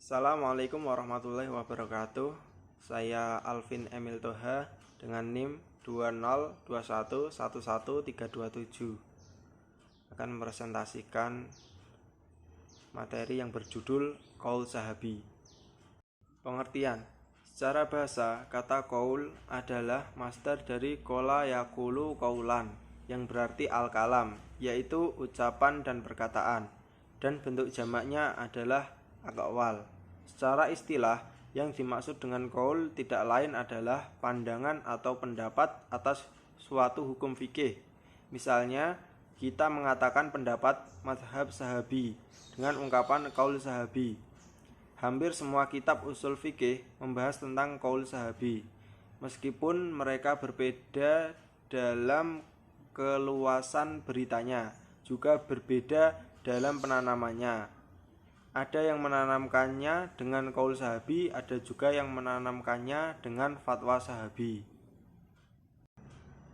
Assalamualaikum warahmatullahi wabarakatuh. Saya Alvin Emil Toha dengan NIM 202111327 akan mempresentasikan materi yang berjudul Qaul Sahabi. Pengertian. Secara bahasa, kata qaul adalah masdar dari qala yaqulu qaulan yang berarti al-kalam, yaitu ucapan dan perkataan, dan bentuk jamaknya adalah aqwal. Secara istilah, yang dimaksud dengan qaul tidak lain adalah pandangan atau pendapat atas suatu hukum fikih. Misalnya, kita mengatakan pendapat mazhab sahabi dengan ungkapan qaul sahabi. Hampir semua kitab usul fikih membahas tentang qaul sahabi, meskipun mereka berbeda dalam keluasan beritanya, juga berbeda dalam penanamannya. Ada yang menanamkannya dengan qaul sahabi, ada juga yang menanamkannya dengan fatwa sahabi.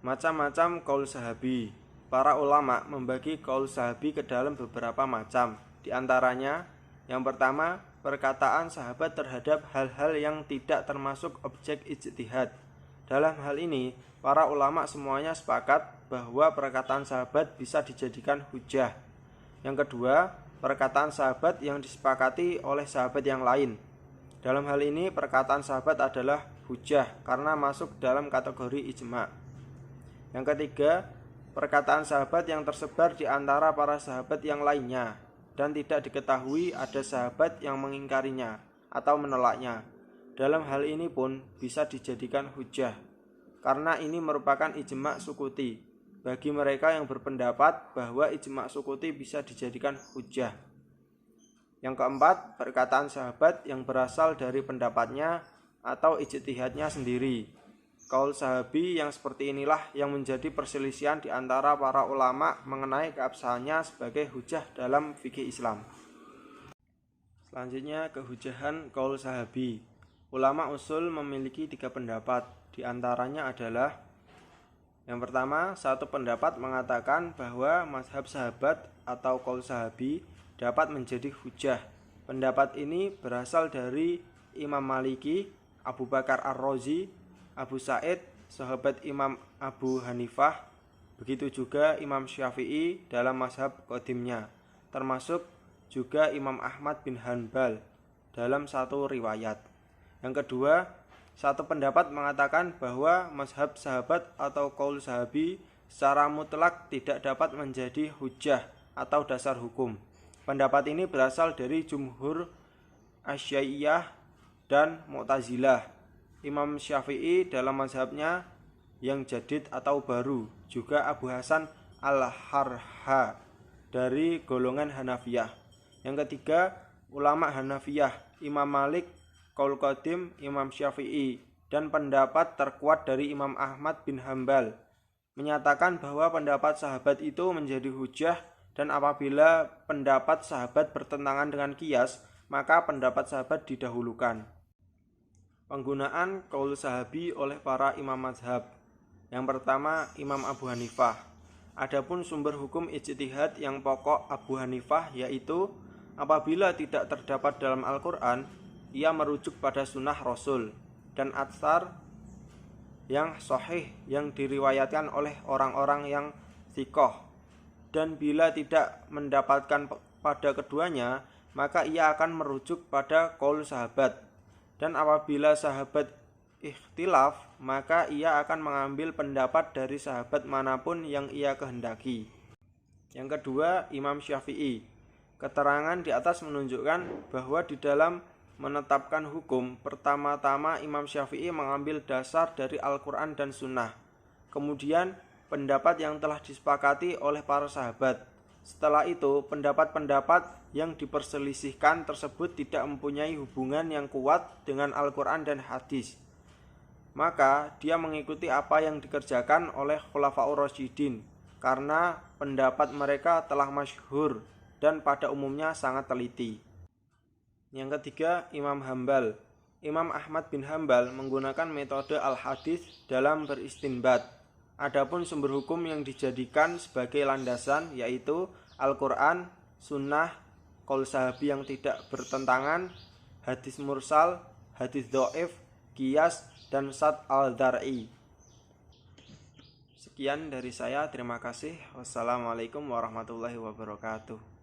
Macam-macam qaul sahabi. Para ulama membagi qaul sahabi ke dalam beberapa macam. Di antaranya, yang pertama, perkataan sahabat terhadap hal-hal yang tidak termasuk objek ijtihad. Dalam hal ini, para ulama semuanya sepakat bahwa perkataan sahabat bisa dijadikan hujah. Yang kedua, perkataan sahabat yang disepakati oleh sahabat yang lain. Dalam hal ini, perkataan sahabat adalah hujah karena masuk dalam kategori ijma'. Yang ketiga, perkataan sahabat yang tersebar di antara para sahabat yang lainnya dan tidak diketahui ada sahabat yang mengingkarinya atau menolaknya. Dalam hal ini pun bisa dijadikan hujah, karena ini merupakan ijma' sukuti bagi mereka yang berpendapat bahwa ijma' sukuti bisa dijadikan hujah. Yang keempat, perkataan sahabat yang berasal dari pendapatnya atau ijtihadnya sendiri. Qaul sahabi yang seperti inilah yang menjadi perselisihan di antara para ulama mengenai keabsahannya sebagai hujah dalam fikih Islam. Selanjutnya, kehujahan qaul sahabi. Ulama usul memiliki 3 pendapat. Di antaranya adalah: yang pertama, satu pendapat mengatakan bahwa mazhab sahabat atau qaul sahabi dapat menjadi hujah. Pendapat ini berasal dari Imam Maliki, Abu Bakar Ar-Razi, Abu Sa'id, sahabat Imam Abu Hanifah, begitu juga Imam Syafi'i dalam mazhab qadimnya, termasuk juga Imam Ahmad bin Hanbal dalam satu riwayat. Yang kedua, satu pendapat mengatakan bahwa mazhab sahabat atau qaul sahabi secara mutlak tidak dapat menjadi hujah atau dasar hukum. Pendapat ini berasal dari jumhur Asy'ariyah dan Mu'tazilah. Imam Syafi'i dalam mazhabnya yang jadid atau baru, juga Abu Hasan Al-Harha dari golongan Hanafiyah. Yang ketiga, ulama Hanafiyah, Imam Malik, qaul qadim, Imam Syafi'i, dan pendapat terkuat dari Imam Ahmad bin Hanbal menyatakan bahwa pendapat sahabat itu menjadi hujah, dan apabila pendapat sahabat bertentangan dengan qiyas, maka pendapat sahabat didahulukan. Penggunaan qaul sahabi oleh para imam mazhab. Yang pertama, Imam Abu Hanifah. Adapun sumber hukum ijtihad yang pokok Abu Hanifah yaitu apabila tidak terdapat dalam Al-Quran, ia merujuk pada sunnah Rasul dan atsar yang sahih yang diriwayatkan oleh orang-orang yang thiqah. Dan bila tidak mendapatkan pada keduanya, maka ia akan merujuk pada qaul sahabat. Dan apabila sahabat ikhtilaf, maka ia akan mengambil pendapat dari sahabat manapun yang ia kehendaki. Yang kedua, Imam Syafi'i. Keterangan di atas menunjukkan bahwa di dalam menetapkan hukum, pertama-tama Imam Syafi'i mengambil dasar dari Al-Quran dan Sunnah. Kemudian, pendapat yang telah disepakati oleh para sahabat. Setelah itu, pendapat-pendapat yang diperselisihkan tersebut tidak mempunyai hubungan yang kuat dengan Al-Quran dan hadis. Maka dia mengikuti apa yang dikerjakan oleh Khulafaur Rasyidin, karena pendapat mereka telah masyhur dan pada umumnya sangat teliti. Yang ketiga, Imam Hanbal. Imam Ahmad bin Hanbal menggunakan metode al-hadis dalam beristinbat. Adapun sumber hukum yang dijadikan sebagai landasan yaitu Al-Quran, Sunnah, qaul sahabi yang tidak bertentangan, hadis mursal, hadis dhaif, qiyas, dan sad al-dar'i. Sekian dari saya, terima kasih. Wassalamualaikum warahmatullahi wabarakatuh.